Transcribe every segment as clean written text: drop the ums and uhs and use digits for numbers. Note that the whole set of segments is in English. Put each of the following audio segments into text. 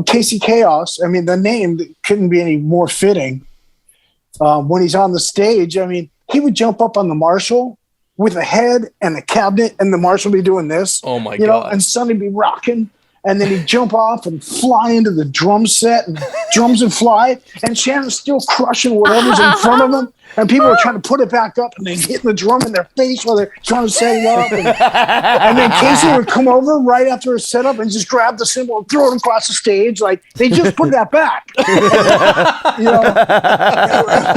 Casey Chaos. I mean, the name couldn't be any more fitting. When he's on the stage, I mean, he would jump up on the Marshall with a head and a cabinet, and the Marshall be doing this. Oh my God! And Sonny be rocking, and then he'd jump off and fly into the drum set, and drums would fly, and Shannon's still crushing whatever's in front of him, and people are trying to put it back up, and they hit the drum in their face while they're trying to set it up, and then Casey would come over right after a setup and just grab the cymbal and throw it across the stage, like they just put that back. You know?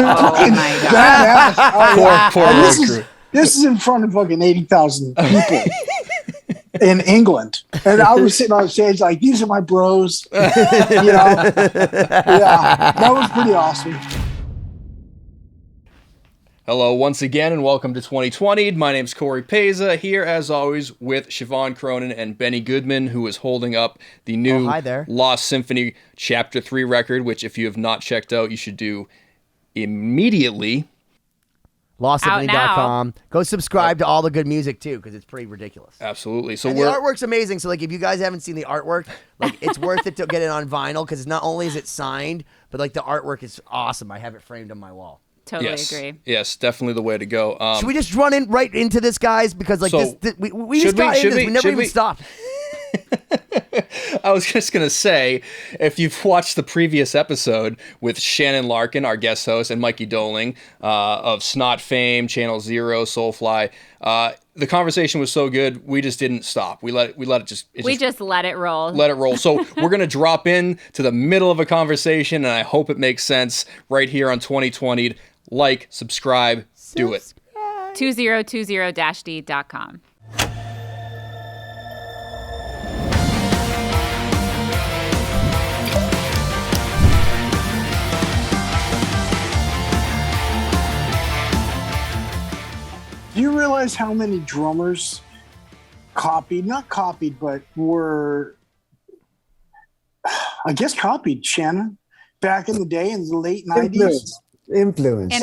Oh my God! Poor this is in front of fucking 80,000 people in England. And I was sitting on stage like, these are my bros. You know? Yeah, that was pretty awesome. Hello once again and welcome to 2020. My name's Cory Peza, here as always with Siobhán Cronin and Benny Goodman, who is holding up the new Lost Symphony Chapter 3 record, which if you have not checked out, you should do immediately. LostSymphony.com. Go subscribe to all the good music too, because it's pretty ridiculous. Absolutely. So the artwork's amazing. So like, if you guys haven't seen the artwork, like it's worth it to get it on vinyl because not only is it signed, but like the artwork is awesome. I have it framed on my wall. Totally agree. Yes, definitely the way to go. Should we just run right into this, guys? Because like we just got into this. We never even stopped. I was just going to say, if you've watched the previous episode with Shannon Larkin, our guest host, and Mikey Doling of Snot fame, Channel Zero, Soulfly, the conversation was so good, we just didn't stop. We let it just let it roll. Let it roll. So we're going to drop in to the middle of a conversation, and I hope it makes sense right here on 2020. Like, subscribe, do it. 2020-d.com. Do you realize how many drummers not copied, but were, I guess, copied Shannon back in the day in the late 90s? Influence.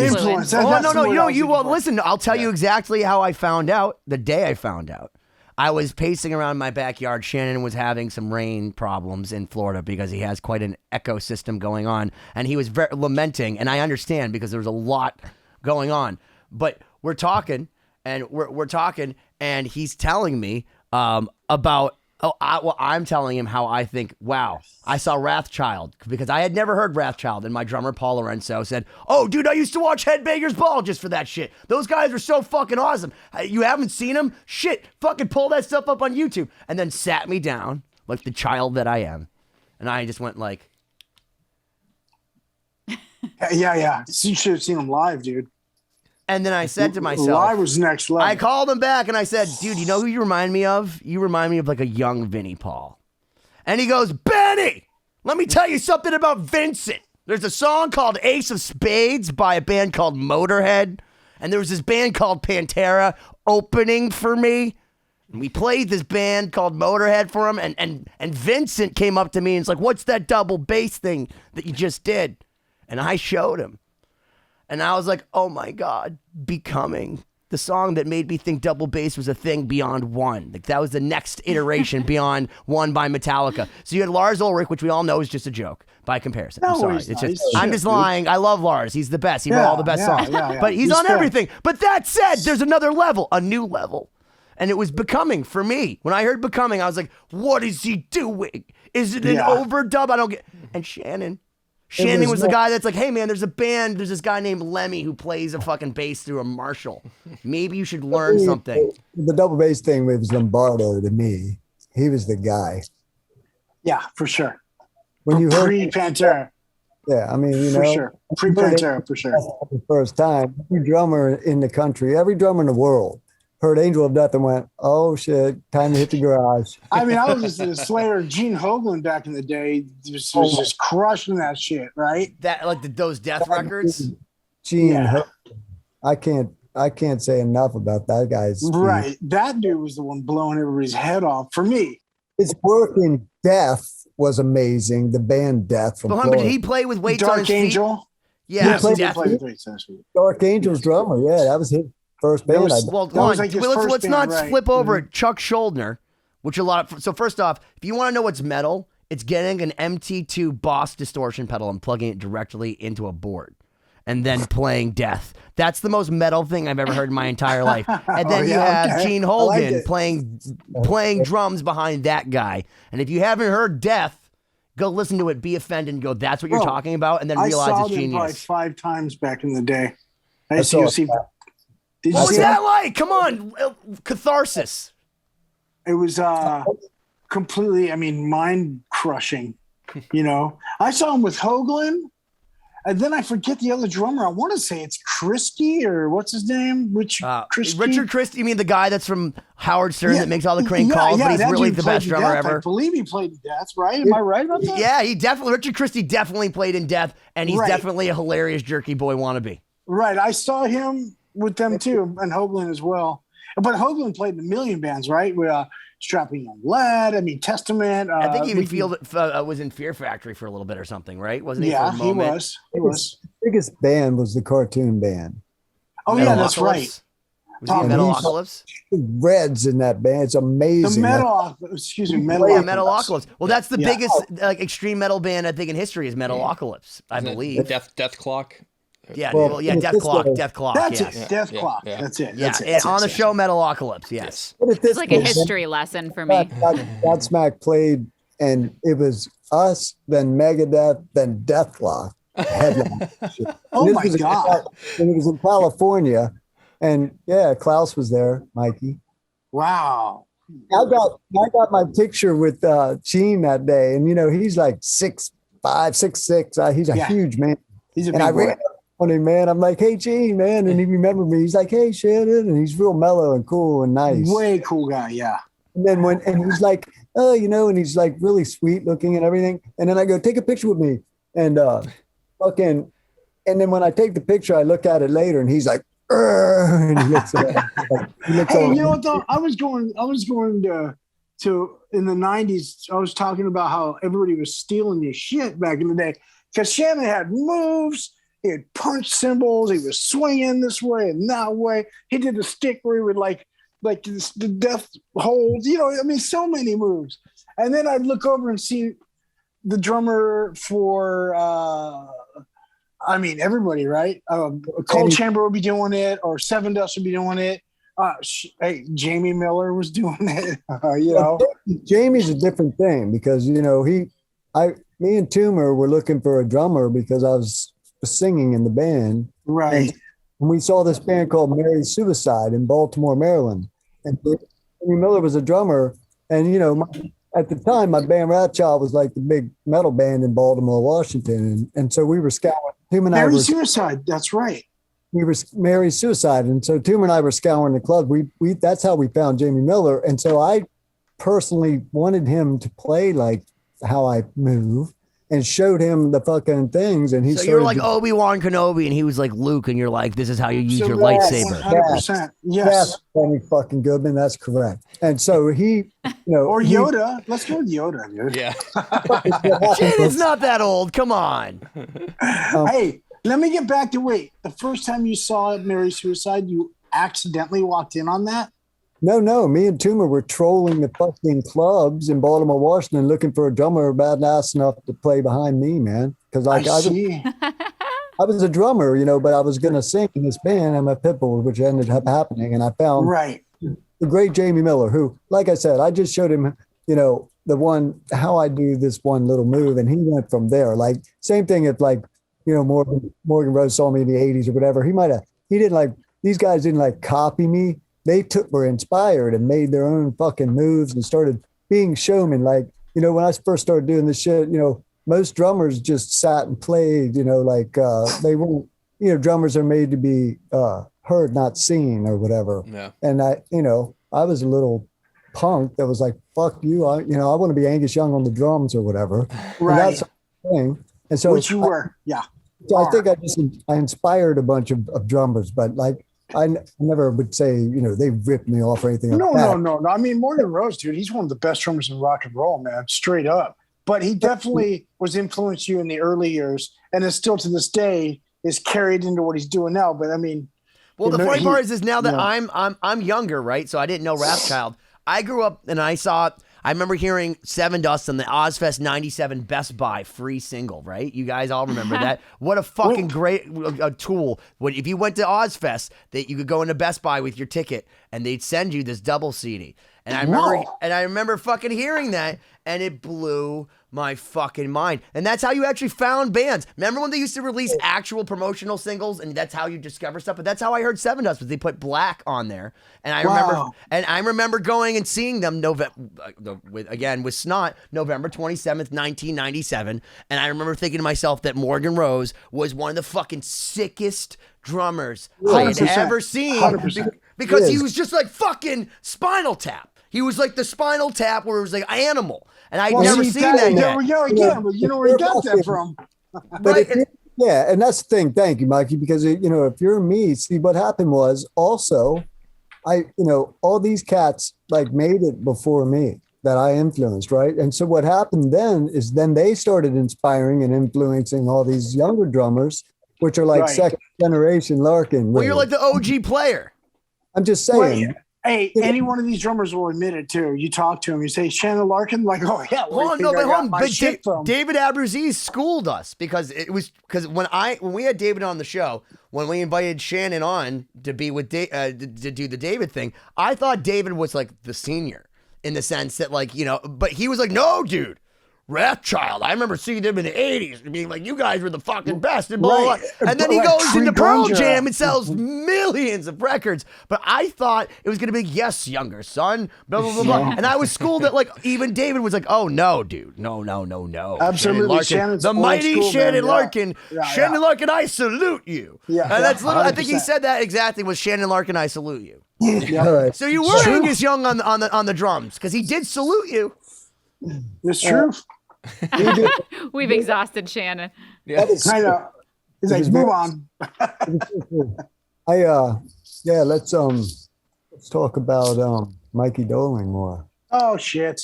Listen, I'll tell you exactly how I found out, the day I found out. I was pacing around my backyard. Shannon was having some rain problems in Florida because he has quite an ecosystem going on, and he was very lamenting, and I understand because there was a lot going on. But we're talking, and he's telling me about. I'm telling him how I think, wow, I saw Wrathchild because I had never heard Wrathchild, and my drummer Paul Lorenzo said, oh, dude, I used to watch Headbangers Ball just for that shit. Those guys are so fucking awesome. You haven't seen them? Shit, fucking pull that stuff up on YouTube. And then sat me down like the child that I am, and I just went like, yeah. You should have seen them live, dude. And then I said to myself, live was next level. I called him back and I said, dude, you know who you remind me of? You remind me of like a young Vinnie Paul. And he goes, Benny, let me tell you something about Vincent. There's a song called Ace of Spades by a band called Motorhead. And there was this band called Pantera opening for me. And we played this band called Motorhead for him. And Vincent came up to me and was like, what's that double bass thing that you just did? And I showed him. And I was like, oh my God, Becoming. The song that made me think double bass was a thing beyond One. Like that was the next iteration beyond One by Metallica. So you had Lars Ulrich, which we all know is just a joke by comparison. I'm sorry. I'm just lying. I love Lars. He's the best. He wrote all the best songs. But he's on everything. But that said, there's another level, a new level. And it was Becoming for me. When I heard Becoming, I was like, what is he doing? Is it an overdub? I don't get. And Shannon was the guy that's like, hey man, there's a band, there's this guy named Lemmy who plays a fucking bass through a Marshall. Maybe you should learn something. The double bass thing was Lombardo to me. He was the guy. Yeah, for sure. When you heard Pre-Pantera. Yeah, I mean, you know. For sure. Pre-Pantera, for sure. The first time, every drummer in the country, every drummer in the world heard Angel of Death and went, oh shit, time to hit the garage. I mean, I was just a Slayer. Gene Hoglan back in the day was just crushing that shit, right? That like those Death records. Gene, I can't say enough about that guy's speed. Right. That dude was the one blowing everybody's head off for me. His work in Death was amazing. The band Death from Florida. But did he play with weights on his feet? Dark Angel? Yeah, he played with weights on his feet. Dark Angel's drummer. Yeah, that was his first band. Let's not flip over at Chuck Schuldiner, which a lot of. So first off, if you want to know what's metal, It's getting an MT2 Boss distortion pedal and plugging it directly into a board and then playing Death. That's the most metal thing I've ever heard in my entire life. And then you have Gene Hogan playing drums behind that guy. And if you haven't heard Death, go listen to it, be offended, and go, that's what you're talking about, and then realize it's genius. I saw them probably 5 times back in the day. I used to see. Did you What's see that like? Come on, catharsis. It was completely, mind crushing. I saw him with Hoagland, and then I forget the other drummer. I want to say it's Christie or what's his name? Richard Christie. You mean the guy that's from Howard Stern that makes all the crank calls, but he's really the best drummer ever. I believe he played in Death, right? Am I right about that? Yeah, Richard Christie definitely played in Death, and he's definitely a hilarious jerky boy wannabe. Right. I saw him with them too, and Hoagland as well. But Hoagland played in a million bands, right? With Strapping Young Lad, Testament. I think even was in Fear Factory for a little bit or something, right? Wasn't he? Yeah, for a moment? He was. His biggest band was the cartoon band. Oh, yeah, that's right. Was he in Metalocalypse? Reds in that band. It's amazing. Metalocalypse. Well, that's the biggest extreme metal band I think in history is Metalocalypse, I believe. Death Clock. Yeah, Death Clock. That's yes. it. Death Clock. Yeah. That's it. Yeah, on the show Metalocalypse. Yes. It's like a history lesson for me. Godsmack played, and it was us, then Megadeth, then Death Clock. Oh my God! And it was in California, and Klaus was there, Mikey. Wow. I got my picture with Gene that day, and he's like 6'5", 6'6". He's a huge man. He's a big boy. On him, man. I'm like, hey, Gene, man. And he remembered me. He's like, hey, Shannon. And he's real mellow and cool and nice. Way cool guy, yeah. And then and he's like, oh, and he's like really sweet looking and everything. And then I go, take a picture with me. And and then when I take the picture, I look at it later and he's like, and he looks at it. Hey, you know what though? I was going to in the 90s, I was talking about how everybody was stealing your shit back in the day. Because Shannon had moves. He had punch cymbals. He was swinging this way and that way. He did the stick where he would like the death hold. So many moves. And then I'd look over and see the drummer for, everybody, right? Cold Chamber would be doing it, or Seven Dust would be doing it. Jamie Miller was doing it. Jamie's a different thing because me and Toomer were looking for a drummer because I was singing in the band. Right. And we saw this band called Mary Suicide in Baltimore, Maryland. And Jamie Miller was a drummer. And, at the time, my band Rat Child was like the big metal band in Baltimore, Washington. And so we were scouting. Mary Suicide, that's right. We were Mary Suicide. And so Toomer and I were scouring the club. We that's how we found Jamie Miller. And so I personally wanted him to play like how I move and showed him the fucking things. And so you're like Obi-Wan Kenobi and he was like Luke and you're like, this is how you use your lightsaber. 100%. Yes. Benny fucking Goodman. That's correct. And so he, or Yoda. Let's go with Yoda, dude. Yeah. Shannon's not that old. Come on. Hey, let me get back to the first time you saw Mary Suicide, you accidentally walked in on that? No. Me and Toomer were trolling the fucking clubs in Baltimore, Washington, looking for a drummer badass enough to play behind me, man. Because I was a drummer, but I was going to sing in this band. I'm a pitbull, which ended up happening. And I found the great Jamie Miller, who, like I said, I just showed him, how I do this one little move. And he went from there. Like, same thing if Morgan Rose saw me in the 80s or whatever. These guys didn't copy me. They were inspired and made their own fucking moves and started being showmen. When I first started doing this shit, most drummers just sat and played, they weren't, drummers are made to be heard, not seen or whatever. Yeah. And I was a little punk that was like, fuck you. I want to be Angus Young on the drums or whatever. Right. And that's the thing. And so which you were. Yeah. So I think I inspired a bunch of drummers, but I never would say, they ripped me off or anything. No. I mean, Morgan Rose, dude, he's one of the best drummers in rock and roll, man, straight up. But he definitely was influenced you in the early years, and is still to this day is carried into what he's doing now. But I mean, well, the funny part is now that I'm younger, right? So I didn't know Wrathchild. I grew up and I saw I remember hearing Seven Dust on the Ozfest 97 Best Buy free single, right? You guys all remember that. What a fucking great tool. If you went to Ozfest, that you could go into Best Buy with your ticket and they'd send you this double CD. And I remember fucking hearing that, and it blew my fucking mind. And that's how you actually found bands. Remember when they used to release actual promotional singles, and that's how you discover stuff? But that's how I heard Seven Dust, was they put Black on there. And I remember going and seeing them with Snot, November 27th, 1997. And I remember thinking to myself that Morgan Rose was one of the fucking sickest drummers I had ever seen. 100%. Because he was just like fucking Spinal Tap. He was like the Spinal Tap where it was like Animal. And I'd never seen that yet. There we go again, but you know where he got that from. Yeah, and that's the thing. Thank you, Mikey, because, if you're me, see, what happened was also, all these cats like made it before me that I influenced, right? And so what happened then is they started inspiring and influencing all these younger drummers, which are like second generation Larkin. Well, you're like the OG player. I'm just saying. Hey, any one of these drummers will admit it too. You talk to him, you say Shannon Larkin, like, oh yeah. David Aberzies schooled us because when we had David on the show, when we invited Shannon on to be with to do the David thing, I thought David was like the senior in the sense that but he was like, no, dude. Wrathchild. I remember seeing them in the 80s and being like, you guys were the fucking best. And, blah, blah, blah. And then he goes into Pearl Jam and sells millions of records. But I thought it was going to be, yes, younger son, blah, blah, blah, blah. And I was schooled that, even David was like, oh, no, dude. No. Absolutely. Shannon the mighty Shannon Larkin. Shannon Larkin, I salute you. Yeah. And that's literally, I think he said that exactly, was Shannon Larkin, I salute you. Yeah. So you were Angus Young on the drums because he did salute you. It's true. We've exhausted Shannon. Yeah. I know. He's like, move on. Let's talk about Mikey Doling more. Oh shit.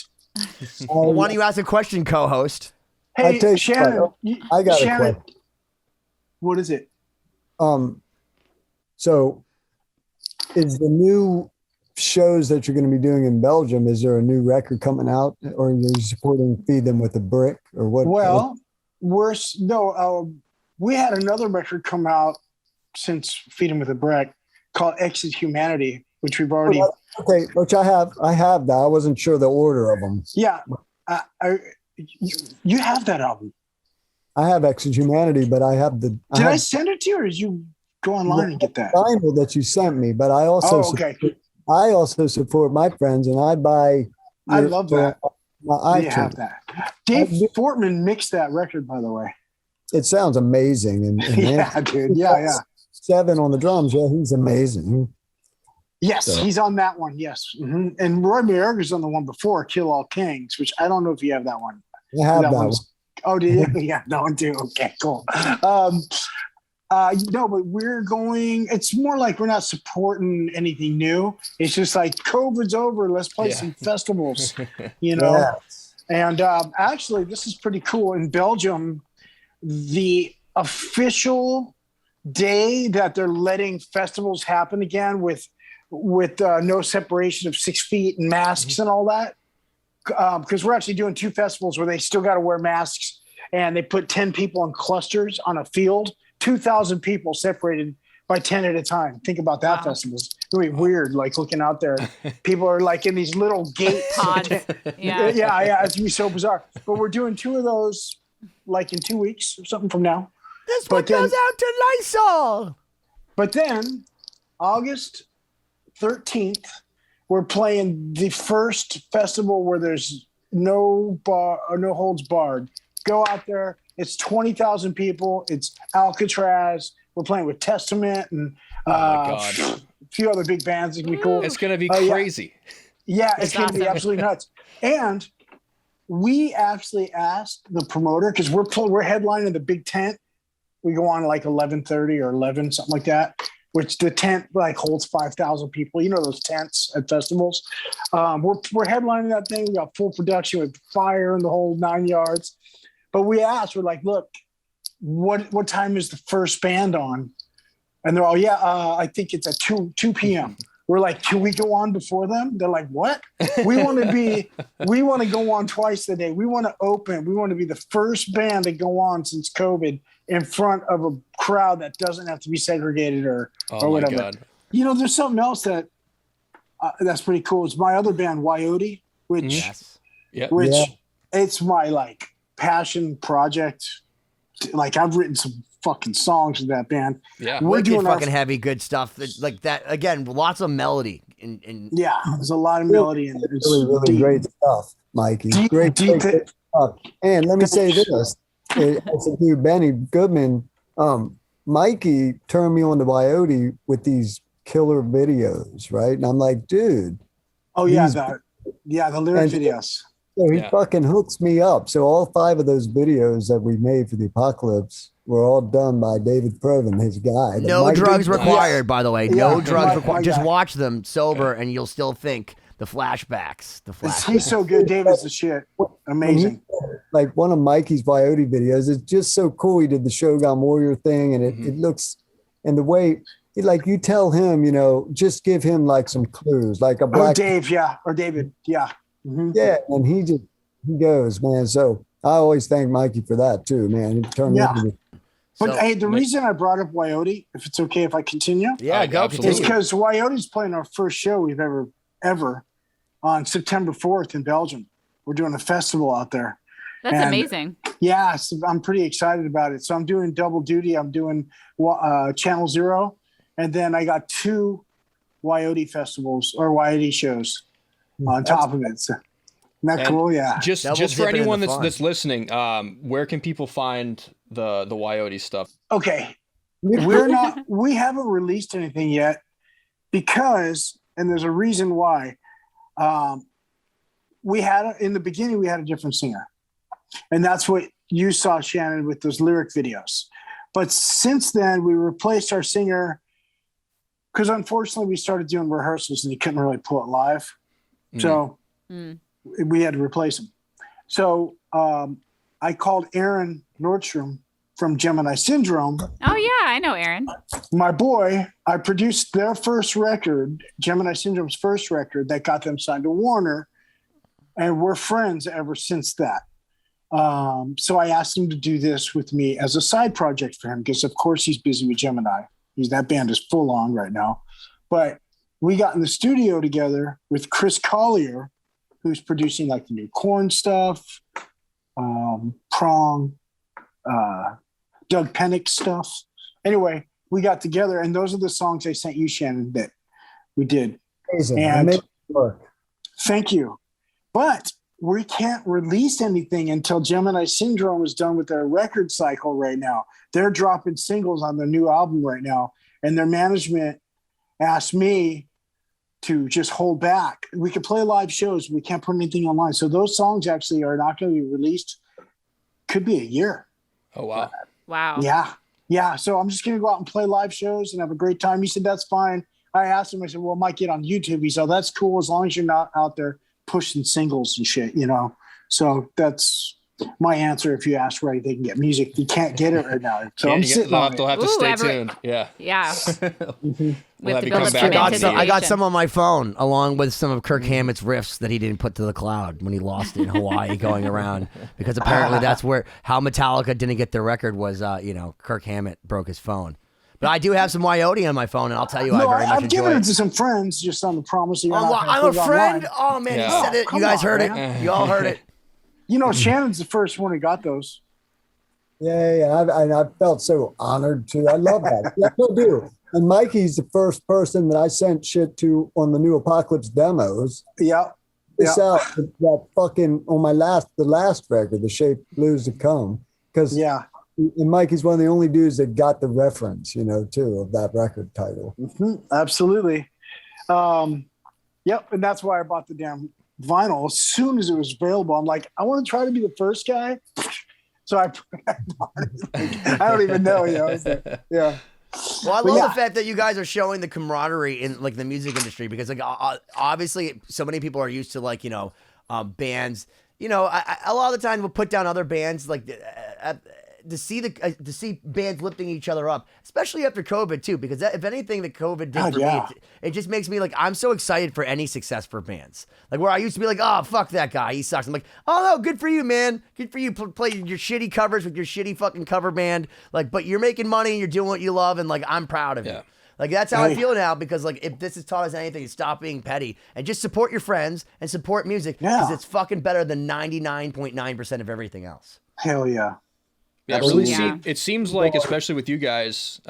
Why don't you ask a question, co-host? Hey, Shannon. I got a question. What is it? So is the new shows that you're going to be doing in Belgium, is there a new record coming out, or are you supporting Feed Them with a Brick, or what? Well, we had another record come out since Feed Them with a Brick called Exit Humanity, which we've already. Okay, which I have that. I wasn't sure the order of them. Yeah, you have that album. I have Exit Humanity, but I have the. Did I send it to you, or did you go online and get that? Vinyl that you sent me, but I also. Oh, okay. I also support my friends, and I buy. I love that. You have that. Dave Fortman mixed that record, by the way. It sounds amazing, and yeah, dude. Yeah. Seven on the drums. Yeah, he's amazing. Yes, he's on that one. Yes, and Roy Mayorga's on the one before, Kill All Kings, which I don't know if you have that one. I have that one. Oh, do you? Yeah, that one too. Okay, cool. No, but we're going, it's more like we're not supporting anything new. It's just like COVID's over. Let's play some festivals, Yeah. And actually, this is pretty cool. In Belgium, the official day that they're letting festivals happen again with no separation of 6 feet and masks and all that, because we're actually doing 2 festivals where they still got to wear masks, and they put 10 people in clusters on a field. 2,000 people separated by 10 at a time. Think about that. Wow. Festival. It's really weird, like looking out there. People are like in these little gates. Pods. Yeah. It's gonna be so bizarre. But we're doing 2 of those like in 2 weeks or something from now. This one goes out to Lysol. But then August 13th, we're playing the first festival where there's no holds barred. Go out there. It's 20,000 people. It's Alcatraz. We're playing with Testament and a few other big bands. It's going to be cool. It's going to be crazy. Yeah, it's going to be absolutely nuts. And we actually asked the promoter, because we're headlining the big tent. We go on like 11:30 or 11, something like that, which the tent like holds 5,000 people. You know those tents at festivals. We're headlining that thing. We got full production with fire and the whole 9 yards. But we asked, we're like, look, what time is the first band on? And they're all, I think it's at 2 p.m. we're like, can we go on before them? They're like, what? We want to go on twice a day. We want to open. We want to be the first band to go on since COVID in front of a crowd that doesn't have to be segregated or whatever. God. You know, there's something else that's pretty cool. It's my other band, Wyote, which it's my like passion project. Like I've written some fucking songs with that band. Yeah, we're doing fucking heavy, good stuff. Like that again, lots of melody. Yeah, there's a lot of melody in it. It's really great stuff, Mikey. Great stuff. And let me say this: as a dude, Benny Goodman, Mikey turned me on to Wyote with these killer videos, right? And I'm like, dude. Oh yeah, the lyric videos. So he fucking hooks me up. So all 5 of those videos that we made for the Apocalypse were all done by David Proven, his guy. No drugs required, by the way. No drugs required. Just watch them sober, and you'll still think the flashbacks. He's so good. David's the shit. Amazing. Like one of Mikey's Wyote videos, it's just so cool. He did the Shogun Warrior thing, and it looks, and the way, like you tell him, you know, just give him like some clues, like a black. Or David, yeah. Mm-hmm. Yeah, and he goes, man. So I always thank Mikey for that too, man. It turned into But hey, the reason I brought up Wyote, if it's okay if I continue, go. Is because Wyote's playing our first show we've ever on September 4th in Belgium. We're doing a festival out there. That's amazing. Yeah, so I'm pretty excited about it. So I'm doing double duty. I'm doing Channel Zero, and then I got 2 Wyote festivals or Wyote shows on top of it. So, isn't that cool? Yeah. Just for anyone that's listening, where can people find the Wyote stuff? Okay, we haven't released anything yet because, and there's a reason why. In the beginning we had a different singer, and that's what you saw, Shannon, with those lyric videos. But since then we replaced our singer because unfortunately we started doing rehearsals and you couldn't really pull it live. So we had to replace him. So I called Aaron Nordstrom from Gemini Syndrome. Oh, yeah, I know Aaron. My boy, I produced their first record, Gemini Syndrome's first record that got them signed to Warner. And we're friends ever since that. So I asked him to do this with me as a side project for him because, of course, he's busy with Gemini. That band is full on right now. But we got in the studio together with Chris Collier, who's producing like the new Korn stuff, Prong, Doug Pennick stuff. Anyway, we got together, and those are the songs I sent you, Shannon, that we did. Amazing. And thank you. But we can't release anything until Gemini Syndrome is done with their record cycle right now. They're dropping singles on their new album right now, and their management asked me to just hold back. We could play live shows. We can't put anything online. So those songs actually are not going to be released. Could be a year. Oh, wow. Wow. Yeah. Yeah. So I'm just going to go out and play live shows and have a great time. He said, that's fine. I asked him, I said, well, it might get on YouTube. He said, that's cool as long as you're not out there pushing singles and shit, you know? So that's my answer. If you ask where they can get music, you can't get it right now. So I'm sitting on it. They'll have to stay tuned. Yeah. Yeah. We'll have to come back. I got some on my phone, along with some of Kirk Hammett's riffs that he didn't put to the cloud when he lost it in Hawaii going around. Because apparently that's how Metallica didn't get their record was, Kirk Hammett broke his phone. But I do have some Wyote on my phone, and I'll tell you, I very much I've given it to some friends just on the promise. I'm a friend. Oh man, he said it. You guys heard it. You all heard it. You know, Shannon's the first one who got those. Yeah. I felt so honored too. I love that. Yeah, I do. And Mikey's the first person that I sent shit to on the new Apocalypse demos. Yeah. This out that fucking on the last record, The Shape Blues to Come. Because and Mikey's one of the only dudes that got the reference, too, of that record title. Mm-hmm. Absolutely. Yep. And that's why I bought the damn vinyl as soon as it was available. I'm like, I want to try to be the first guy. So I bought it. I don't even know, yeah. Well, I love the fact that you guys are showing the camaraderie in like the music industry because like obviously so many people are used to like, bands, a lot of the time we'll put down other bands like to see bands lifting each other up, especially after COVID too, because if anything that COVID did for me, it just makes me like, I'm so excited for any success for bands. Like where I used to be like, oh, fuck that guy, he sucks. I'm like, oh no, good for you, man. Good for you. Play your shitty covers with your shitty fucking cover band. Like, but you're making money and you're doing what you love, and like, I'm proud of you. Like, that's how I feel now, because like, if this has taught us anything, stop being petty and just support your friends and support music, because it's fucking better than 99.9% of everything else. Hell yeah. Yeah, it seems like, especially with you guys,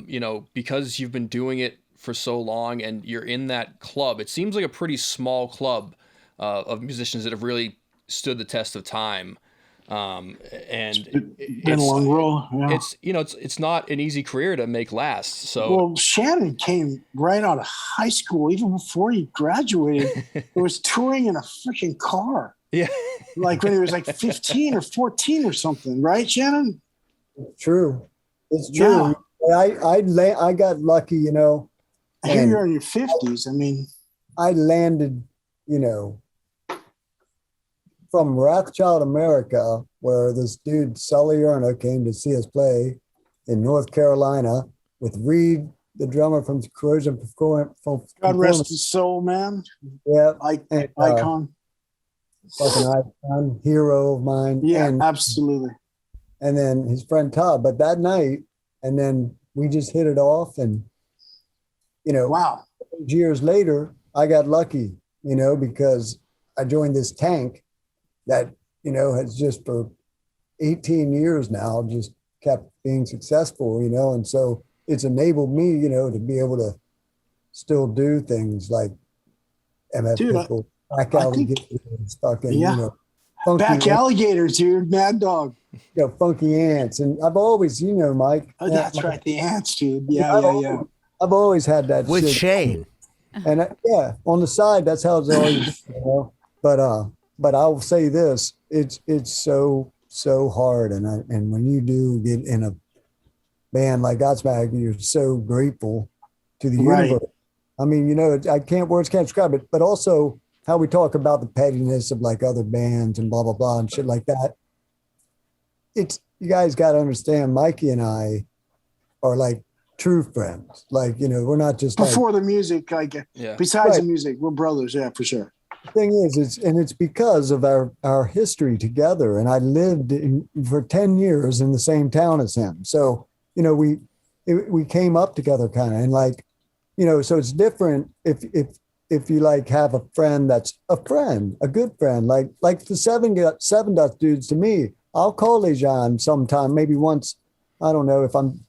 you know, because you've been doing it for so long and you're in that club, it seems like a pretty small club of musicians that have really stood the test of time. And it's been a long roll. Yeah. It's, you know, it's not an easy career to make last. So, well, Shannon came right out of high school, even before he graduated. It was touring in a freaking car. Yeah. Like when he was like 15 or 14 or something, right, Shannon? True. It's true. Yeah. I got lucky, you know. I hear you're in your 50s. I mean, I landed, you know, from Rothschild, America, where this dude, Sully Erna, came to see us play in North Carolina with Reed, the drummer from Corrosion Performance. God rest his soul, man. Yeah. Icon. Fucking icon, hero of mine. Yeah, absolutely. And then his friend Todd. But that night, and then we just hit it off. And, you know, wow. Years later, I got lucky, you know, because I joined this tank that, you know, has just for 18 years now just kept being successful, you know, and so it's enabled me, you know, to be able to still do things like people back alligators, fucking, you know, back alligators, dude, Mad Dog, you know, funky ants, and I've always, you know, Mike. Oh, that's right, the ants, dude. I've always had that with shit. Shane, and on the side, that's how it's always, you know, but I'll say this: it's so hard, and when you do get in a band like Godsmack, you're so grateful to the universe. I mean, you know, words can't describe it, but also how we talk about the pettiness of like other bands and blah blah blah and shit like that. You guys got to understand, Mikey and I are like true friends. Like, you know, we're not just before the music. Like, besides the music, we're brothers. Yeah, for sure. Thing is, it's because of our history together, and I lived for 10 years in the same town as him, so you know we came up together kind of, and like, you know, so it's different if you like have a friend that's a good friend, like the seven Dust dudes. To me, I'll call Lejean sometime, maybe once, I don't know, if I'm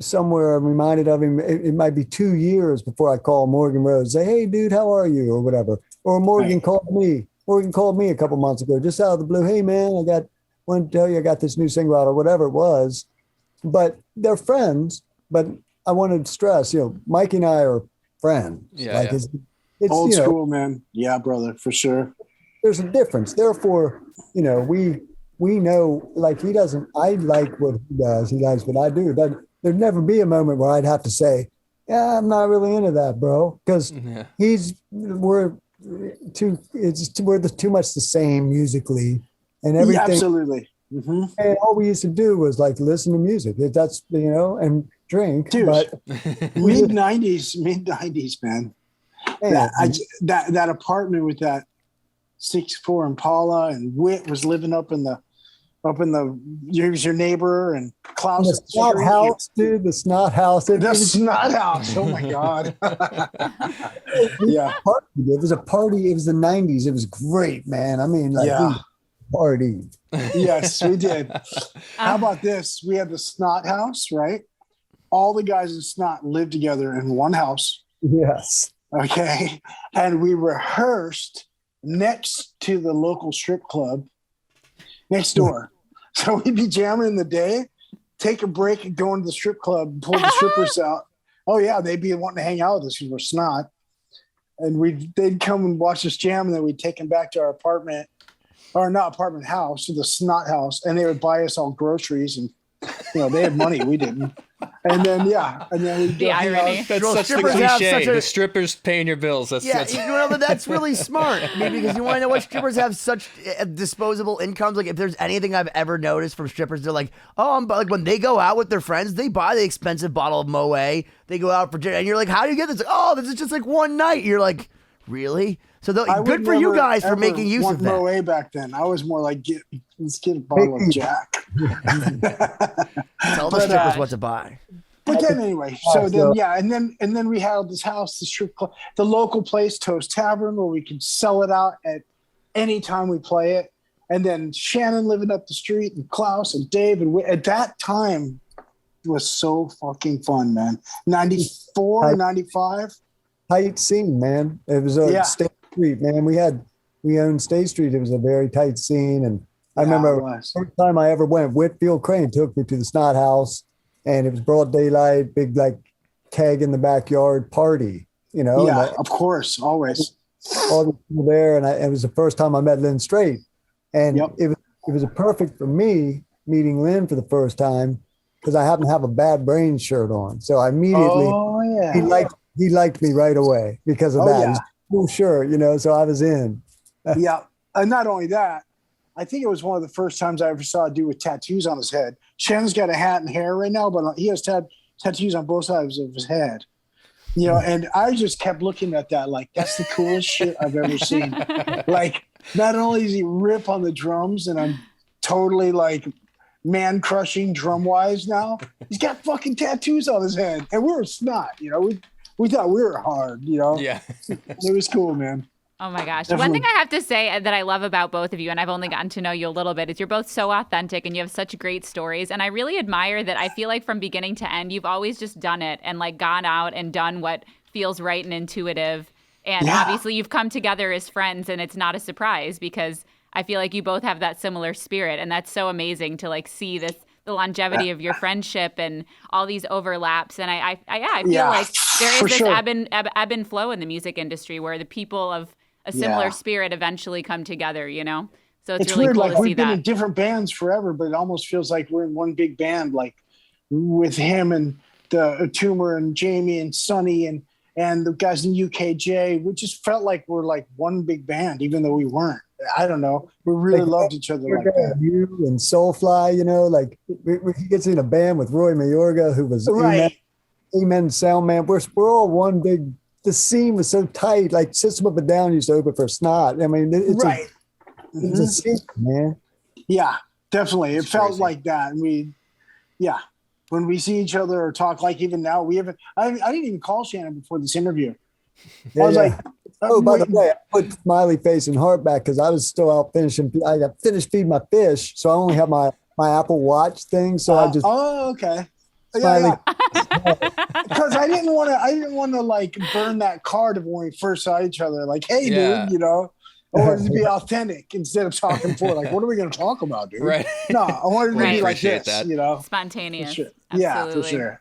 somewhere I'm reminded of him, it might be 2 years before I call Morgan Rose, say, hey dude, how are you, or whatever. Or Morgan called me a couple months ago, just out of the blue. Hey man, I want to tell you I got this new single out, or whatever it was. But they're friends. But I wanted to stress, you know, Mikey and I are friends. It's old school, man. Yeah, brother, for sure. There's a difference. Therefore, you know, we know, like, he doesn't, I like what he does, he likes what I do. There'd never be a moment where I'd have to say, yeah, I'm not really into that, bro. Because we're too much the same musically and everything. Yeah, absolutely. Mm-hmm. And all we used to do was like listen to music. That's, you know, and drink. Dude, but mid 90s, man. That apartment with that 6'4" Impala, and Whit was living up in the he was your neighbor, and Klaus. The Snot house, dude. The Snot house. The Snot house. Oh my God. Yeah. It was a party. It was the 90s. It was great, man. I mean, like, we partied. Yes, we did. How about this? We had the Snot house, right? All the guys in Snot lived together in one house. Yes. Okay. And we rehearsed next to the local strip club next door. So we'd be jamming in the day, take a break and go into the strip club and pull the strippers out. Oh yeah, they'd be wanting to hang out with us because we're Snot. And they'd come and watch us jam, and then we'd take them back to our apartment, or not apartment house, to the Snot house, and they would buy us all groceries and They had money, we didn't. And then we the irony. That's such the cliche. The strippers paying your bills. That's but that's really smart. Because you want to know what strippers have such disposable incomes. Like if there's anything I've ever noticed from strippers, they're like, like when they go out with their friends, they buy the expensive bottle of Moet. They go out for dinner, and you're like, how do you get this? Like, oh, this is just like one night. You're like, really? So good for you guys for making use of that. Moet back then. I was more like, let's get a bottle of Jack. Tell the strippers what to buy. But then anyway, and then we had this house, the strip club, the local place, Toast Tavern, where we could sell it out at any time we play it. And then Shannon living up the street, and Klaus and Dave, and at that time was so fucking fun, man. 94, 95. Tight scene, man. It was a State Street, man. We owned State Street. It was a very tight scene, and I remember the first time I ever went, Whitfield Crane took me to the Snot house, and it was broad daylight, big like keg in the backyard party, Yeah, of course, always. All the people there, and it was the first time I met Lynn Straight, and it was a perfect for me meeting Lynn for the first time because I happened to have a Bad Brains shirt on, so I immediately he liked me right away because of that. Yeah. It was a cool shirt, so I was in. Yeah, and not only that, I think it was one of the first times I ever saw a dude with tattoos on his head. Shannon's got a hat and hair right now, but he has tattoos on both sides of his head. And I just kept looking at that like, that's the coolest shit I've ever seen. Like, not only does he rip on the drums, and I'm totally like man-crushing drum-wise now, he's got fucking tattoos on his head. And we were Snot, we thought we were hard, Yeah. It was cool, man. Oh my gosh. Definitely. One thing I have to say that I love about both of you, and I've only gotten to know you a little bit, is you're both so authentic and you have such great stories. And I really admire that. I feel like from beginning to end, you've always just done it and like gone out and done what feels right and intuitive. And obviously you've come together as friends, and it's not a surprise because I feel like you both have that similar spirit. And that's so amazing to like see the longevity of your friendship and all these overlaps. And I feel like there is this ebb and flow in the music industry where the people of a similar spirit eventually come together, So it's really weird. cool like to we've see been that. in different bands forever, but it almost feels like we're in one big band, like with him and the Tumor and Jamie and Sonny and the guys in UKJ. We just felt like we're like one big band, even though we weren't. I don't know. We really loved each other like that. You and Soulfly, like he gets in a band with Roy Mayorga, who was Amen Sound Man. We're all one big. The scene was so tight. Like System of a Down used to open for Snot. I mean, it's a scene, man. Yeah, definitely. It felt like that. And when we see each other or talk, like even now, we haven't. I didn't even call Shannon before this interview. I was like, by the way, I put smiley face and heart back because I was still out finishing. I got finished feeding my fish, so I only have my Apple Watch thing. So I just. Oh, okay. Yeah. Because I didn't want to like burn that card of when we first saw each other. Like, hey, dude, I wanted to be authentic instead of talking for like, what are we going to talk about, dude? Right. No, I wanted to be like this, that. Spontaneous. For sure. Yeah, for sure.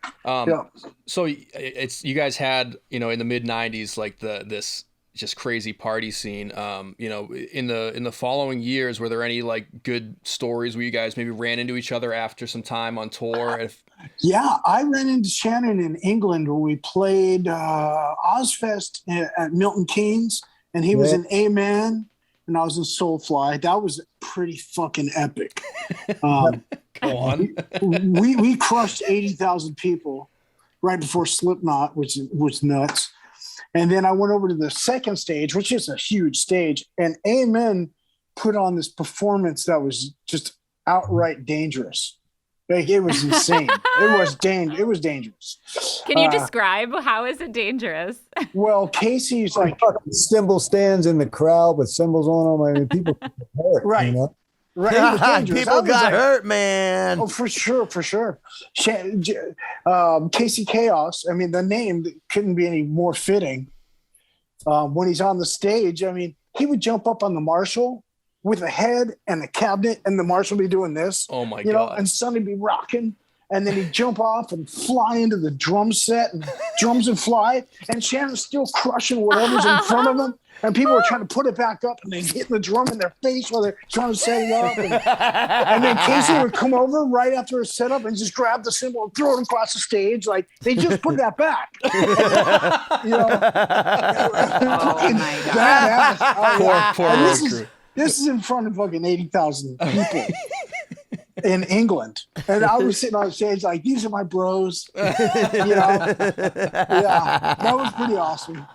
So it's you guys had in the mid '90s like this just crazy party scene. In the following years, were there any like good stories where you guys maybe ran into each other after some time on tour? Yeah, I ran into Shannon in England when we played Ozfest at Milton Keynes, and he was in Amen, and I was in Soulfly. That was pretty fucking epic. Go on. we crushed 80,000 people right before Slipknot, which was nuts. And then I went over to the second stage, which is a huge stage, and Amen put on this performance that was just outright dangerous. Like, it was insane. It was dangerous. Can you describe how is it dangerous? Well, Casey's like cymbal stands in the crowd with cymbals on them. I mean, people get hurt. Right. Right. It was dangerous. People got hurt, man. Oh, for sure. Casey Chaos. I mean, the name couldn't be any more fitting. When he's on the stage, I mean, he would jump up on the Marshall with a head and a cabinet, and the Marshall be doing this. Oh my God. And Sonny be rocking, and then he'd jump off and fly into the drum set, and drums would fly, and Shannon's still crushing whatever's in front of him, and people were trying to put it back up, and they'd hit the drum in their face while they're trying to set it up, and then Casey would come over right after a setup and just grab the cymbal and throw it across the stage, like they just put that back. You know, Oh my God. badass. Poor And road this is crew. this is in front of fucking 80,000 people in England, and I was sitting on stage like, these are my bros. You know, yeah, that was pretty awesome.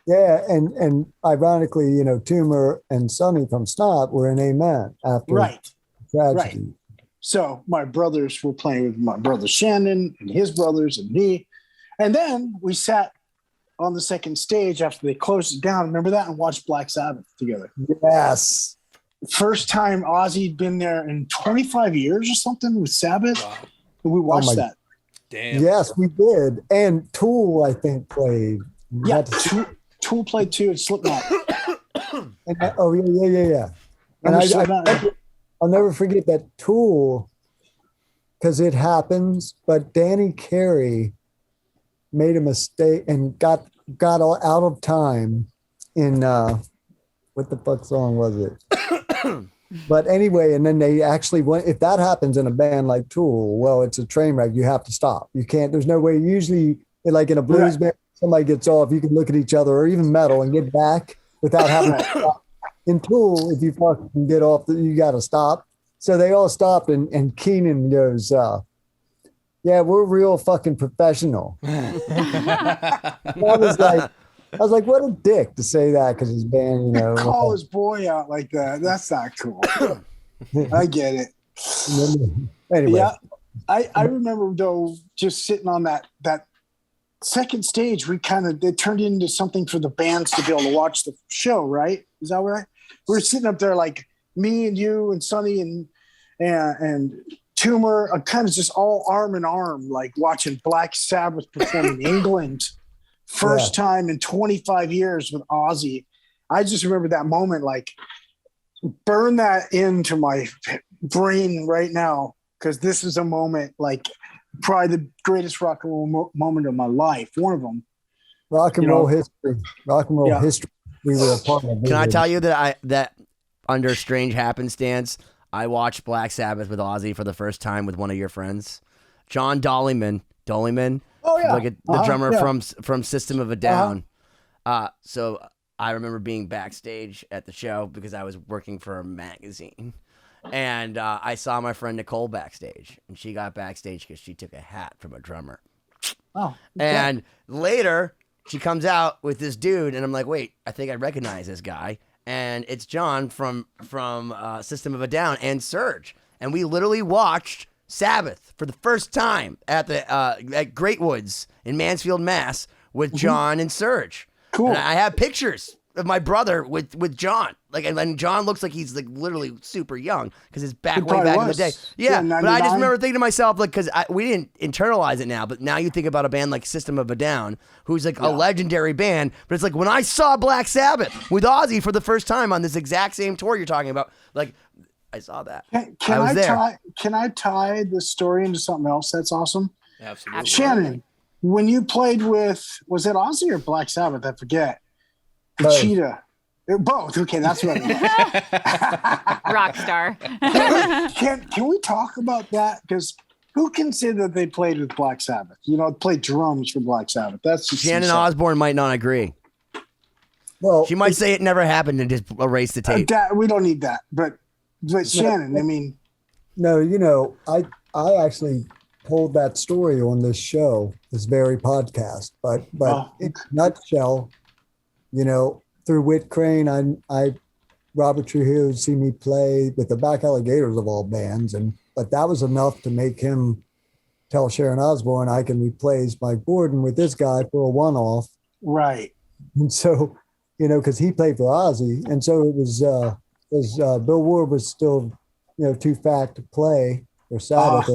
Yeah, and ironically, you know, Toomer and Sonny from Snot were in Amen after Right. tragedy. Right. So my brothers were playing with my brother Shannon and his brothers and me, and then we sat on the second stage after they closed it down. Remember that? And watched Black Sabbath together. Yes. First time Ozzy'd been there in 25 years or something with Sabbath. Wow. We watched that. Damn. Yes, we did. And Tool, I think, played. We Yeah, had to- Tool played too and Slipknot. oh, yeah. And Remember Slipknot? I'll never forget that Tool, because it happens, but Danny Carey made a mistake and got all out of time in what the fuck song was it? But anyway, and then they actually went. If that happens in a band like Tool, well, it's a train wreck. You have to stop. You can't. There's no way. Usually, like in a blues band, somebody gets off. You can look at each other, or even metal, and get back without having to stop. In Tool, if you fucking get off, you got to stop. So they all stopped, and Keenan goes, "Yeah, we're real fucking professional." I was like, what a dick to say that because his band, you know. Call his boy out like that. That's not cool. I get it. Anyway. Yeah. I remember though, just sitting on that second stage, it turned into something for the bands to be able to watch the show, right? Is that right? We were sitting up there like me and you and Sonny and Toomer, kind of just all arm in arm, like watching Black Sabbath perform in England. First time in 25 years with Ozzy. I just remember that moment, like burn that into my brain right now, because this is a moment, like probably the greatest rock and roll moment of my life. One of them. Rock and roll history. Rock and roll history. We were a part of. Can I tell you that under strange happenstance, I watched Black Sabbath with Ozzy for the first time with one of your friends, John Dolleyman. Oh yeah, like the drummer from System of a Down. So I remember being backstage at the show because I was working for a magazine, and I saw my friend Nicole backstage, and she got backstage because she took a hat from a drummer. Oh, and later she comes out with this dude, and I'm like, wait, I think I recognize this guy, and it's John from System of a Down and Surge, and we literally watched Sabbath for the first time at Great Woods in Mansfield, Mass, with John and Serge. Cool. And I have pictures of my brother with John. Like, and John looks like he's like literally super young because it's way back in the day. Yeah, but I just remember thinking to myself, like, because we didn't internalize it now, but now you think about a band like System of a Down, who's like a legendary band. But it's like when I saw Black Sabbath with Ozzy for the first time on this exact same tour you're talking about, like. I saw that. Can I tie the story into something else that's awesome? Absolutely. Shannon, when you played with, was it Ozzy or Black Sabbath? I forget. Both. Cheetah. Both. Okay, that's what I meant. Rock star. Can we talk about that? Because who can say that they played with Black Sabbath? You know, played drums for Black Sabbath. That's just Shannon Osbourne might not agree. Well, She might say it never happened and just erase the tape. we don't need that. But Shannon, I mean, no, you know, I actually told that story on this show, this very podcast. But in a nutshell, you know, through Whit Crane, Robert Trujillo would see me play with the Back Alligators of all bands, but that was enough to make him tell Sharon Osbourne I can replace Mike Gordon with this guy for a one-off. right. And so, you know, because he played for Ozzy, and so it was. Bill Ward was still, you know, too fat to play for Sabbath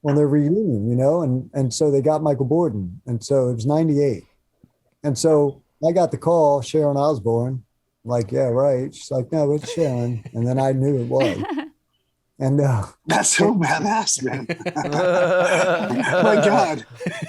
on their reunion, you know, and so they got Michael Borden, and so it was 98, and so I got the call, Sharon Osbourne, like, yeah, right. She's like, no, it's Sharon, and then I knew it was, And that's so badass, man. My God.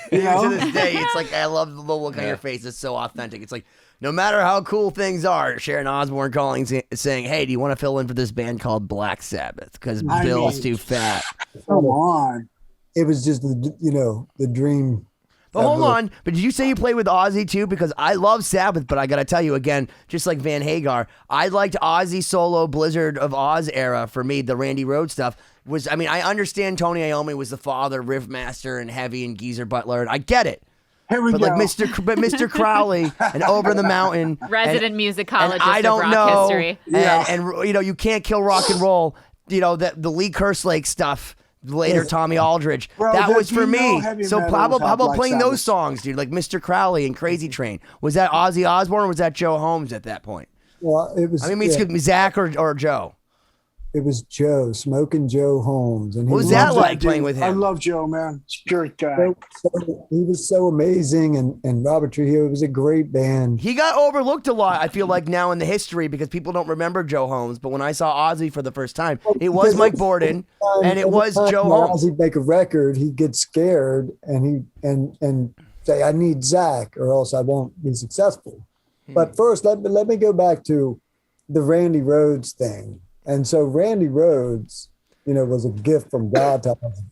To this day, it's like, I love the look on your face. It's so authentic. It's like, no matter how cool things are, Sharon Osbourne calling, saying, hey, do you want to fill in for this band called Black Sabbath? Because Bill's too fat. Come on. It was just, the dream. But hold on. But did you say you played with Ozzy too? Because I love Sabbath, but I got to tell you again, just like Van Hagar, I liked Ozzy solo Blizzard of Oz era for me, the Randy Rhoads stuff. I understand Tony Iommi was the father, riff master, and Heavy and Geezer Butler, and I get it. Here we go. Like Mr. Crowley and Over the Mountain. Resident musicologist I don't of rock know, history. And you can't kill rock and roll. The Lee Kerslake stuff. Later, Tommy Aldridge. Bro, that was for me. So how about playing Sabbath. those songs, dude? Like Mr. Crowley and Crazy Train. Was that Ozzy Osbourne or was that Joe Holmes at that point? Well, it was. Excuse me, Zach or Joe? It was Joe, Smoking Joe Holmes. And what was that like playing with him? I love Joe, man. Spirit guy. He was so amazing, and Robert Trujillo was a great band. He got overlooked a lot, I feel like, now in the history because people don't remember Joe Holmes. But when I saw Ozzy for the first time, it was Mike Borden and it was Joe Holmes. Ozzy make a record, he'd get scared and say, I need Zach or else I won't be successful. But first, let me go back to the Randy Rhoads thing. And so Randy Rhoads, was a gift from God to Ozzy.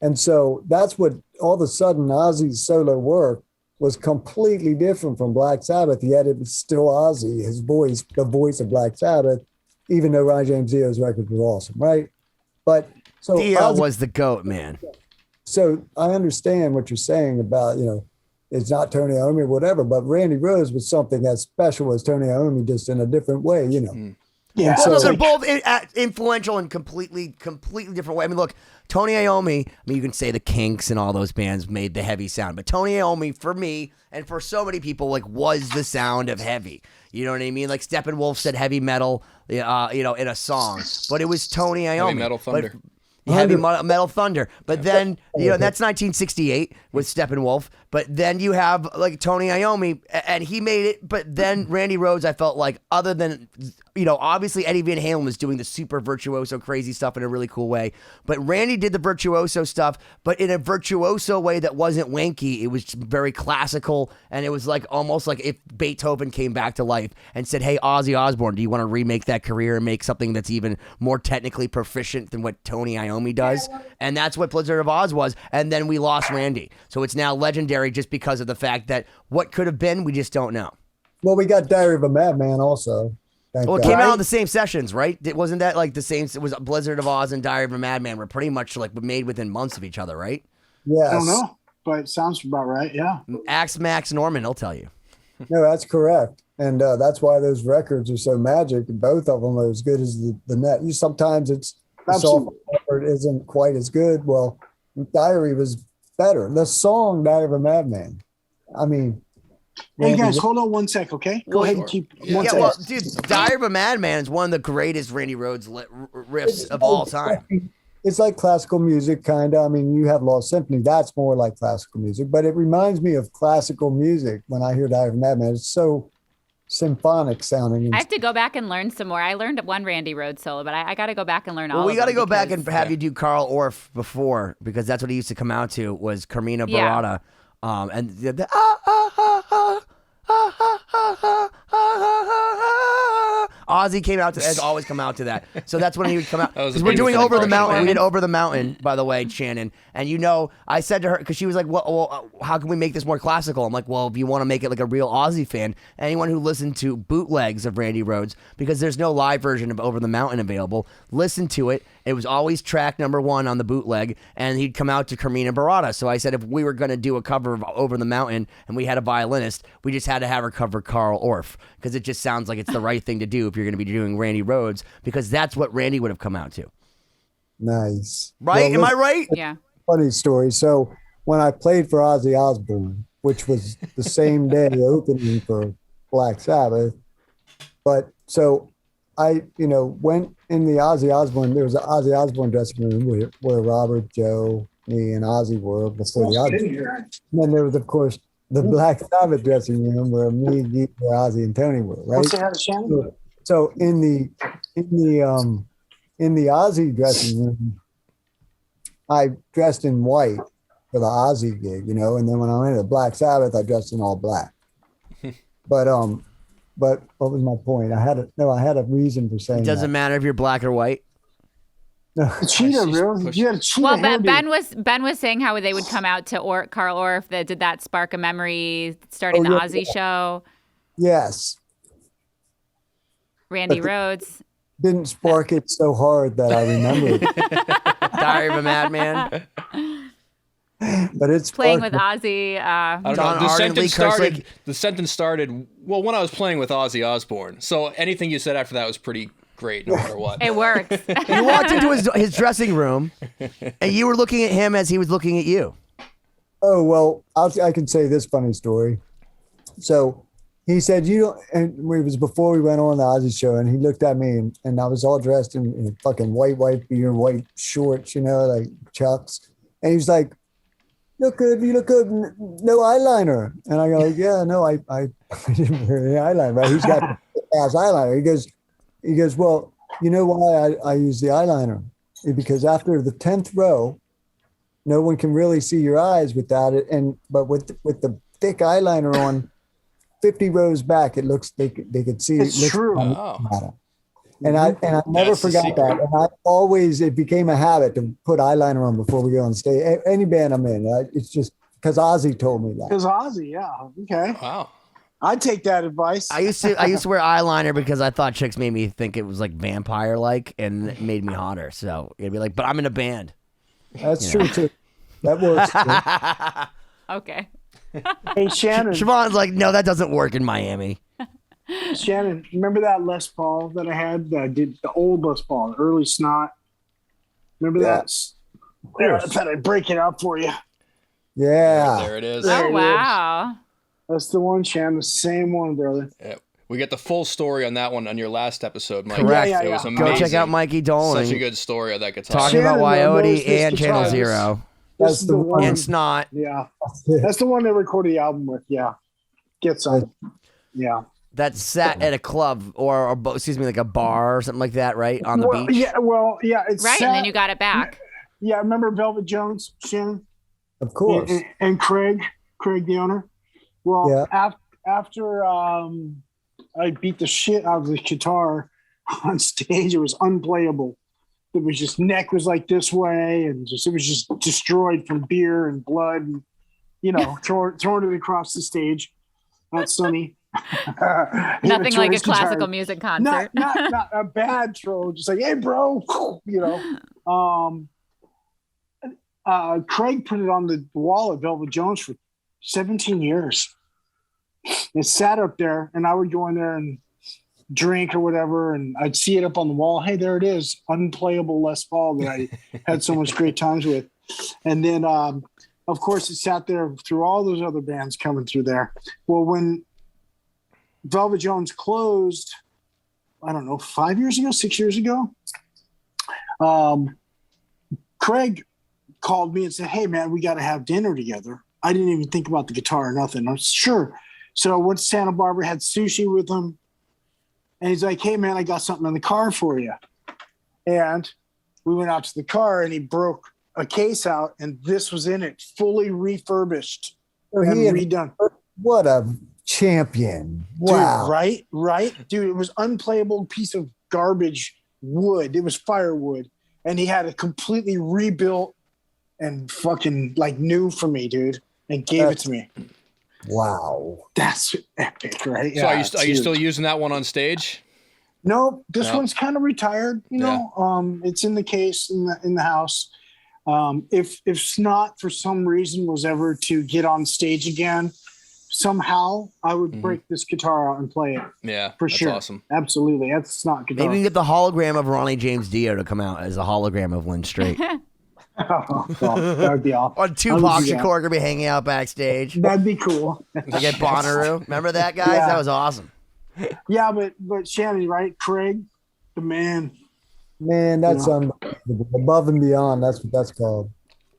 And so that's what all of a sudden Ozzy's solo work was completely different from Black Sabbath, yet it was still Ozzy, his voice, the voice of Black Sabbath, even though Ron James Dio's record was awesome, right? But so Dio Ozzy was the GOAT, man. So I understand what you're saying about, it's not Tony Iommi or whatever, but Randy Rhoads was something as special as Tony Iommi, just in a different way, Yeah, well, they're both influential in completely different way. I mean, look, Tony Iommi, you can say the Kinks and all those bands made the heavy sound, but Tony Iommi, for me, and for so many people, was the sound of heavy. You know what I mean? Like Steppenwolf said heavy metal, in a song, but it was Tony Iommi. Heavy Metal Thunder. Heavy Metal Thunder. But then, that's 1968 with Steppenwolf. But then you have Tony Iommi, and he made it. But then Randy Rhoads, I felt like, other than, obviously Eddie Van Halen was doing the super virtuoso crazy stuff in a really cool way. But Randy did the virtuoso stuff, but in a virtuoso way that wasn't wanky. It was very classical, and it was almost like if Beethoven came back to life and said, hey, Ozzy Osbourne, do you want to remake that career and make something that's even more technically proficient than what Tony Iommi does? And that's what Blizzard of Oz was. And then we lost Randy. So it's now legendary just because of the fact that what could have been, we just don't know. Well, we got Diary of a Madman also. Well, it came out in the same sessions, right? Wasn't that the same? It was Blizzard of Oz and Diary of a Madman were pretty much made within months of each other, right? Yes. I don't know, but it sounds about right. Yeah. Axe Max Norman, he'll tell you. No, that's correct. And that's why those records are so magic. Both of them are as good as the net. Sometimes the soft record isn't quite as good. Well, Diary was better. The song Diary of a Madman. I mean, hey guys, hold on one sec, okay? Go ahead and keep one second. Well, dude, Diary of a Madman is one of the greatest Randy Rhoads riffs of all time. It's like classical music, kind of. I mean, you have Lost Symphony. That's more like classical music, but it reminds me of classical music when I hear Diary of a Madman. It's so symphonic sounding. I have to go back and learn some more. I learned one Randy Rhoads solo, but I got to go back and learn all. Well, we got to go back and have you do Carl Orff before, because that's what he used to come out to, was Carmina Burana. And the Ozzy came out to, has always come out to that. So that's when he would come out. Because we're doing Over the Mountain. We did Over the Mountain, by the way, Shannon. And I said to her, because she was like, well, how can we make this more classical? I'm like, well, if you want to make it like a real Ozzy fan, anyone who listened to bootlegs of Randy Rhoads, because there's no live version of Over the Mountain available, listen to it. It was always track number 1 on the bootleg, and he'd come out to Carmina Burana. So I said if we were going to do a cover of Over the Mountain and we had a violinist, we just had to have her cover Carl Orff, because it just sounds like it's the right thing to do if you're going to be doing Randy Rhoads, because that's what Randy would have come out to. Nice. Right? Well, am I right? Yeah. Funny story. So when I played for Ozzy Osbourne, which was the same day opening for Black Sabbath, but so I, went in the Ozzy Osbourne. There was an Ozzy Osbourne dressing room where Robert, Joe, me, and Ozzy were before the Ozzy. And then there was, of course, the Black Sabbath dressing room where me, Ozzy, and Tony were. Right. Shannon? So in the in the Ozzy dressing room, I dressed in white for the Ozzy gig, you know, and then when I went to Black Sabbath, I dressed in all black. But what was my point? I had a reason for saying It doesn't matter if you're black or white. No. Cheetah, really? You had a cheetah. Well, Ben was saying how they would come out to Carl Orff. Did that spark a memory starting the Ozzy show? Yes. Randy Rhoads. Didn't spark it so hard that I remember it. Diary of a Madman. But it's playing with Ozzy. I don't know. The sentence started. Well, when I was playing with Ozzy Osbourne. So anything you said after that was pretty great, no matter what. It works. You walked into his dressing room, and you were looking at him as he was looking at you. Oh well, I can say this funny story. So he said, "You don't." And it was before we went on the Ozzy show, and he looked at me, and I was all dressed in fucking white beer, white shorts, you know, like Chucks, and he was like, "Look good, you look good. No eyeliner." And I go, "Yeah, no, I didn't wear any eyeliner." Right? He's got ass eyeliner. He goes, "Well, you know why I use the eyeliner? Because after the 10th row, no one can really see your eyes without it. But with the thick eyeliner on, 50 rows back, it looks they could see it." It's true. And I never forgot that. And it became a habit to put eyeliner on before we go on stage. Any band I'm in, it's just because Ozzy told me that. Because Ozzy, yeah, okay. Wow. I'd take that advice. I used to wear eyeliner because I thought chicks made me think it was like vampire like, and it made me hotter. So it'd be like, but I'm in a band. That's true too. That works too. Okay. Hey Shannon. Siobhan's like, no, that doesn't work in Miami. Shannon, remember that Les Paul that I had? That I did the old Les Paul, the early Snot. Remember that? Yeah, I thought I'd break it up for you. Yeah. There it is. Oh wow. That's the one, Shannon. The same one, brother. Yeah. We get the full story on that one on your last episode, Mike. Correct. It was amazing. Go check out Mikey Doling. Such a good story of that guitar. Talking about Wyote and Channel Zero. That's the one. And Snot. Yeah. That's the one they recorded the album with. Yeah. Get some. Yeah. That sat at a club or like a bar or something like that, right? On the beach? Yeah, it's right, and then you got it back. Yeah, remember Velvet Jones, Shannon? Of course. And Craig, the owner. Well, after I beat the shit out of the guitar on stage, it was unplayable. It was just neck was like this way, and it was just destroyed from beer and blood, and throwing it across the stage. Not sunny. Nothing like a classical music concert. Not a bad throw, just like, hey, bro, Craig put it on the wall at Velvet Jones for 17 years. It sat up there, and I would go in there and drink or whatever, and I'd see it up on the wall. Hey, there it is, unplayable Les Paul that I had so much great times with. And then, of course, it sat there through all those other bands coming through there. Well, when Velvet Jones closed, I don't know, 6 years ago, Craig called me and said, hey, man, we got to have dinner together. I didn't even think about the guitar or nothing. I was sure. So I went to Santa Barbara, had sushi with him. And he's like, hey, man, I got something in the car for you. And we went out to the car, and he broke a case out, and this was in it, fully refurbished and redone. What a champion. Wow. Dude, right? Dude, it was unplayable piece of garbage wood. It was firewood. And he had it completely rebuilt and fucking like new for me, dude, and gave it to me. Wow. That's epic, right? So are you still using that one on stage? No, this one's kind of retired, you know. It's in the case in the house. If Snot for some reason was ever to get on stage again, somehow I would break this guitar out and play it. Yeah, for sure. That's awesome. Absolutely, that's Snot guitar. Maybe we can get the hologram of Ronnie James Dio to come out as a hologram of Lynn Strait. That would be awesome. Or Tupac Shakur gonna be hanging out backstage. That'd be cool. Like at Bonnaroo. Remember that, guys? Yeah. That was awesome. Yeah, but Shannon, right? Craig, the man. Man, that's unbelievable. Above and beyond. That's what that's called.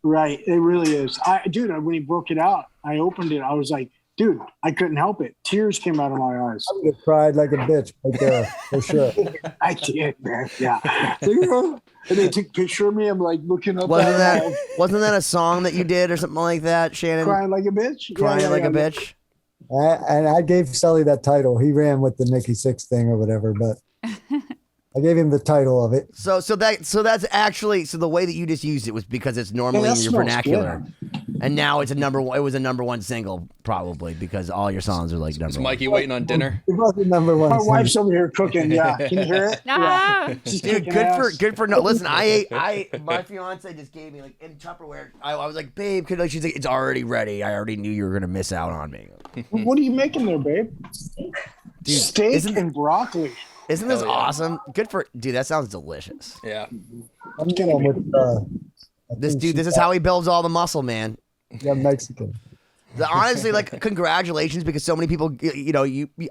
Right, it really is. Dude, when he broke it out, I opened it. I was like, Dude, I couldn't help it. Tears came out of my eyes. I would have cried like a bitch right there, for sure. I did, man. Yeah. And they took a picture of me. I'm like looking up. Wasn't that a song that you did or something like that, Shannon? Crying like a bitch? Crying like a bitch? And I gave Sully that title. He ran with the Nikki Sixx thing or whatever, but I gave him the title of it. So that's actually the way that you just used it was because it's normally in your vernacular, and now it's It was a number one single probably because all your songs are like number Is one. Mikey waiting on dinner? It was the number one. My single. wife's over here cooking. Yeah, can you hear it? No. Yeah. She's Dude, kicking good ass. for no. Listen, my fiance just gave me like in Tupperware. I was like, babe, she's like, it's already ready. I already knew you were gonna miss out on me. What are you making there, babe? Dude, Steak and broccoli. Isn't this awesome? Good for dude. That sounds delicious. Yeah. I'm going with This is how he builds all the muscle, man. yeah, Mexican. Honestly, like, congratulations because so many people,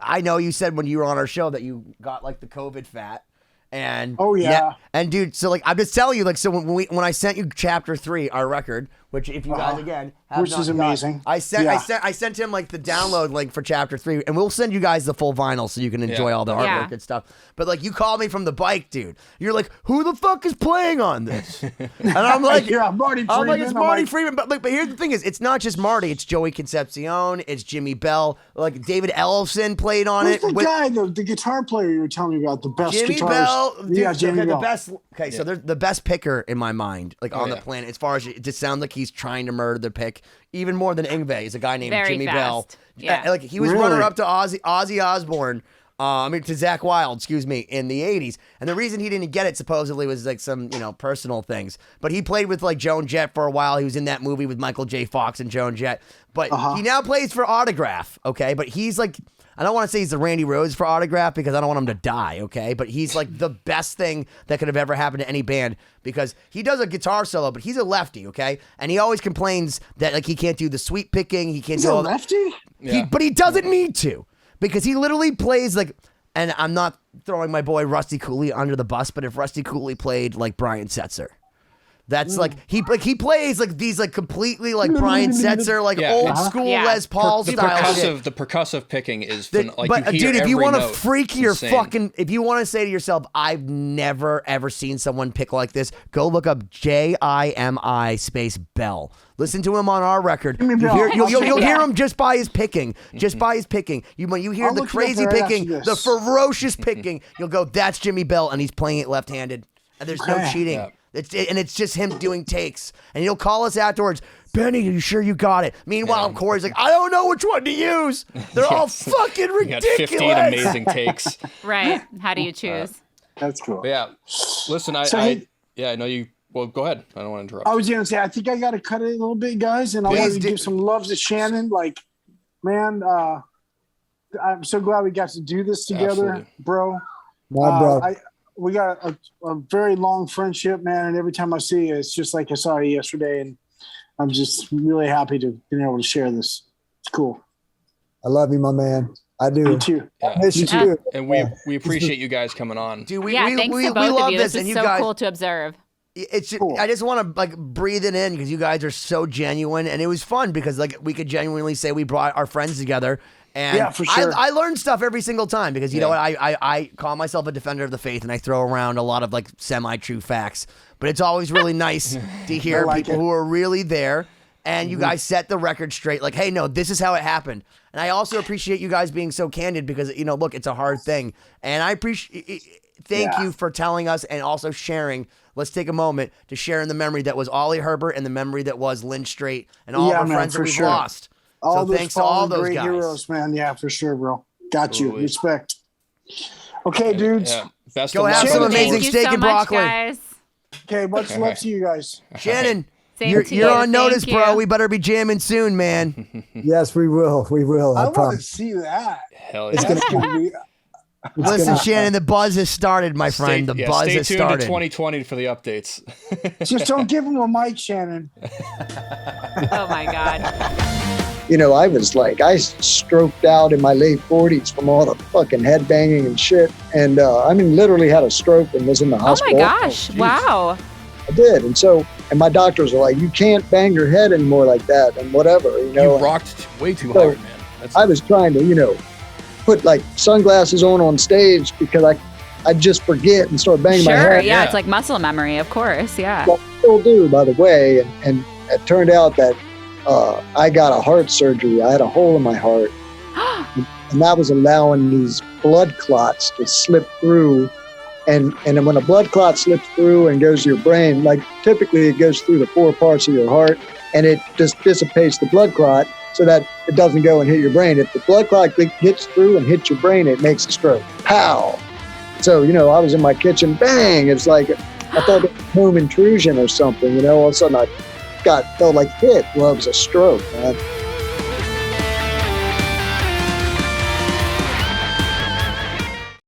I know you said when you were on our show that you got like the COVID fat. And Oh, yeah. and dude, so like I'm just telling you, like, so when I sent you Chapter 3, our record, which if you guys again have Which not is got, amazing. I sent Yeah. I sent him like the download link for Chapter 3, and we'll send you guys the full vinyl so you can enjoy all the artwork Yeah. and stuff. But like you called me from the bike, dude. You're like, who the fuck is playing on this? And I'm like, Yeah, Marty I'm like, Friedman. it's I'm Marty like- Friedman. But here's the thing is, it's not just Marty. It's Joey Concepcion. It's Jimmy Bell. Like David Ellefson played on Who's it. the with- guy, the guitar player you were telling me about, the best Jimmy guitarist? Bell, dude, Yeah, Jimmy okay, Bell. the best. Okay, so they're the best picker in my mind, like on the yeah. planet. As far as it just sounds like he's trying to murder the pick, even more than Yngwie. Is a guy named Very Jimmy fast. Bell. Yeah. Like he was Really? runner up to Ozzy Osbourne. To Zakk Wylde, excuse me, in the 80s. And the reason he didn't get it supposedly was like some, personal things. But he played with like Joan Jett for a while. He was in that movie with Michael J. Fox and Joan Jett. But he now plays for Autograph, okay? But he's like, I don't want to say he's the Randy Rhoads for Autograph because I don't want him to die, okay? But he's like the best thing that could have ever happened to any band because he does a guitar solo, but he's a lefty, okay? And he always complains that like he can't do the sweep picking, he can't He's do a all that. lefty? Yeah. But he doesn't need to because he literally plays like, and I'm not throwing my boy Rusty Cooley under the bus, but if Rusty Cooley played like Brian Setzer, that's like he plays like these like completely like Brian Setzer like Yeah. old school Yeah. Les Paul The style shit. percussive picking is But you hear dude, if you every want to note. freak your Insane. fucking, if you want to say to yourself, I've never ever seen someone pick like this, go look up Jimi space Bell. Listen to him on our record. Jimmy You'll Bell. hear, you'll, I'll you'll, check you'll it hear out. him just by his picking. Just by his picking. When you hear I'll the look it up crazy right after picking, this. the ferocious picking, you'll go, that's Jimmy Bell, and he's playing it left-handed. And there's no Okay. cheating. Yeah. It's just him doing takes. And he'll call us afterwards, Benny, are you sure you got it? Meanwhile, Corey's like, I don't know which one to use. They're all fucking You got ridiculous. 15 amazing takes. Right. How do you choose? That's cool. But yeah. Listen, So, hey- I know you. Well, go ahead. I don't want to interrupt. I was going to say, I think I got to cut it a little bit, guys, and I Please wanted to do. give some love to Shannon. Like, man, I'm so glad we got to do this together, Absolutely. bro. My brother. We got a very long friendship, man, and every time I see you, it's just like I saw you yesterday, and I'm just really happy to be able to share this. It's cool. I love you, my man. I do. Me too. I miss you Yeah. too. And we appreciate you guys coming on. Dude, Yeah, thanks to both love of you. this, This and is you so guys. cool to observe. It's just, Cool. I just want to like breathe it in because you guys are so genuine, and it was fun because like we could genuinely say we brought our friends together. And Yeah, for sure. I learn stuff every single time because you know what, I call myself a defender of the faith and I throw around a lot of like semi-true facts, but it's always really nice to hear I like people it. who are really there. And you guys set the record straight, like, hey, no, this is how it happened. And I also appreciate you guys being so candid because, look, it's a hard thing. And I appreciate, thank you for telling us and also sharing. Let's take a moment to share in the memory that was Ollie Herbert and the memory that was Lynn Strait and all of our man, friends that for we've sure. lost. All So those thanks to all fallen those great guys. heroes, man. Yeah, for sure, bro. Got you. Absolutely. Respect. Okay, dudes. Yeah. Best Go of have luck. some Shannon, amazing Thank you steak so and much, broccoli. guys. Okay, much love to you guys. Shannon, Same you're to you. on notice, Thank bro. you. We better be jamming soon, man. Yes, we will. We will. I I want to promise. see that. Hell It's yeah. gonna be. Listen, gonna- Shannon, the buzz has started, my friend. The buzz stay has tuned started. to 2020 for the updates. Just don't give him a mic, Shannon. Oh my God. I was like, I stroked out in my late 40s from all the fucking headbanging and shit. And literally had a stroke and was in the Oh my hospital. gosh. Wow. I did. And my doctors were like, you can't bang your head anymore like that and whatever, You rocked way too hard, man. I was trying to, put like sunglasses on stage because I'd just forget and start banging my Sure, head. yeah, it's like muscle memory, of course, yeah. Well, I still do, by the way. And it turned out that I got a heart surgery. I had a hole in my heart. And that was allowing these blood clots to slip through. And then when a blood clot slips through and goes to your brain, like typically it goes through the 4 parts of your heart, and it just dissipates the blood clot so that it doesn't go and hit your brain. If the blood clot hits through and hits your brain, it makes a stroke. Pow! So, I was in my kitchen, bang! It's like, I thought it was home intrusion or something, all of a sudden I felt like hit. Well, it was a stroke, man.